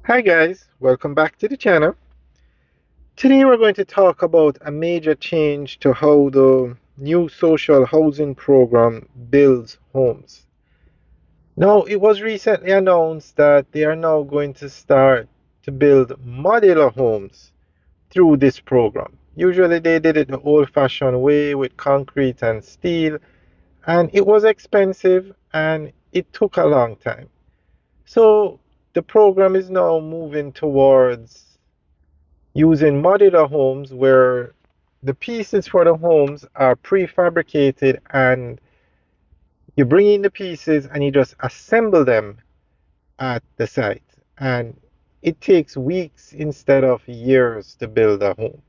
Hi guys, welcome back to the channel. Today we're going to talk about a major change to how the new social housing program builds homes. Now, it was recently announced that they are now going to start to build modular homes through this program. Usually they did it the old-fashioned way with concrete and steel, and it was expensive and it took a long time. So the program is now moving towards using modular homes where the pieces for the homes are prefabricated and you bring in the pieces and you just assemble them at the site. And it takes weeks instead of years to build a home.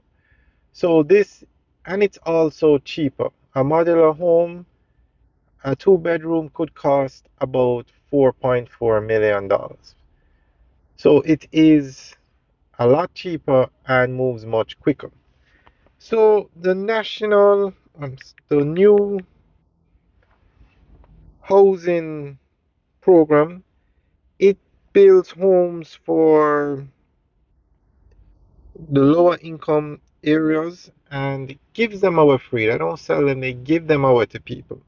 So and it's also cheaper. A modular home, a two-bedroom could cost about $4.4 million. So it is a lot cheaper and moves much quicker. So the new housing program, it builds homes for the lower income areas and it gives them away free. They don't sell them, they give them away to people.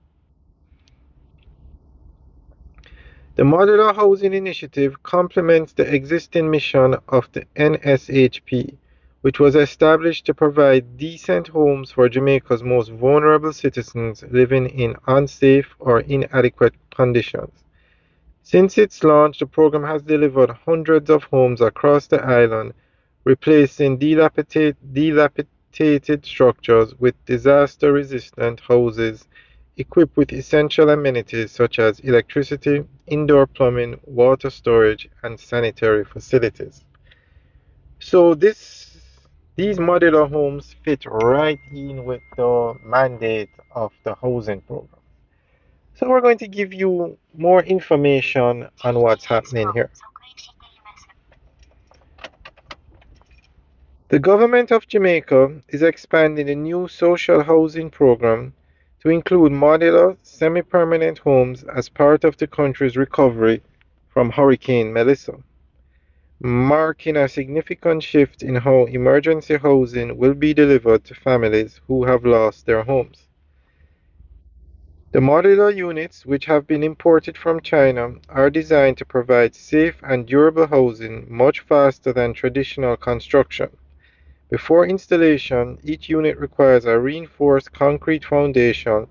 The Modular Housing Initiative complements the existing mission of the NSHP, which was established to provide decent homes for Jamaica's most vulnerable citizens living in unsafe or inadequate conditions. Since its launch, the program has delivered hundreds of homes across the island, replacing dilapidated structures with disaster-resistant houses equipped with essential amenities such as electricity, indoor plumbing, water storage, and sanitary facilities. So these modular homes fit right in with the mandate of the housing program. So we're going to give you more information on what's happening here. The government of Jamaica is expanding the new social housing program to include modular, semi-permanent homes as part of the country's recovery from Hurricane Melissa, marking a significant shift in how emergency housing will be delivered to families who have lost their homes. The modular units, which have been imported from China, are designed to provide safe and durable housing much faster than traditional construction. Before installation, each unit requires a reinforced concrete foundation,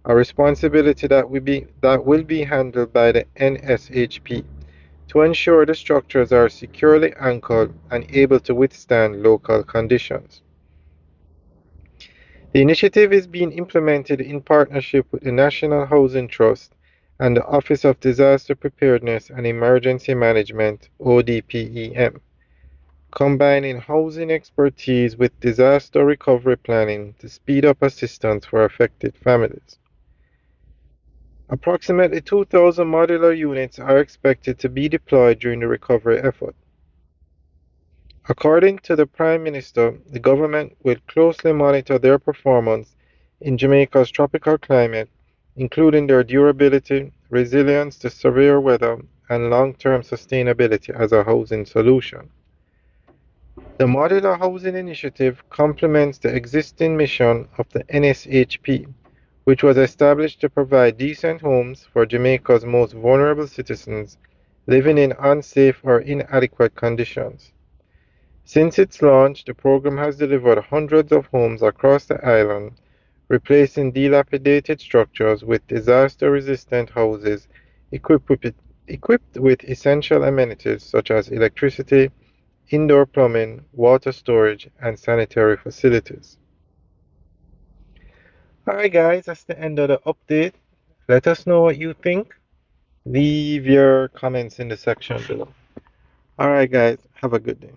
a responsibility that will be handled by the NSHP to ensure the structures are securely anchored and able to withstand local conditions. The initiative is being implemented in partnership with the National Housing Trust and the Office of Disaster Preparedness and Emergency Management (ODPEM), combining housing expertise with disaster recovery planning to speed up assistance for affected families. Approximately 2,000 modular units are expected to be deployed during the recovery effort. According to the Prime Minister, the government will closely monitor their performance in Jamaica's tropical climate, including their durability, resilience to severe weather, and long-term sustainability as a housing solution. The Modular Housing Initiative complements the existing mission of the NSHP, which was established to provide decent homes for Jamaica's most vulnerable citizens living in unsafe or inadequate conditions. Since its launch, the program has delivered hundreds of homes across the island, replacing dilapidated structures with disaster-resistant houses equipped with essential amenities such as electricity, indoor plumbing, water storage, and sanitary facilities. Alright guys, that's the end of the update. Let us know what you think. Leave your comments in the section below. Alright guys, have a good day.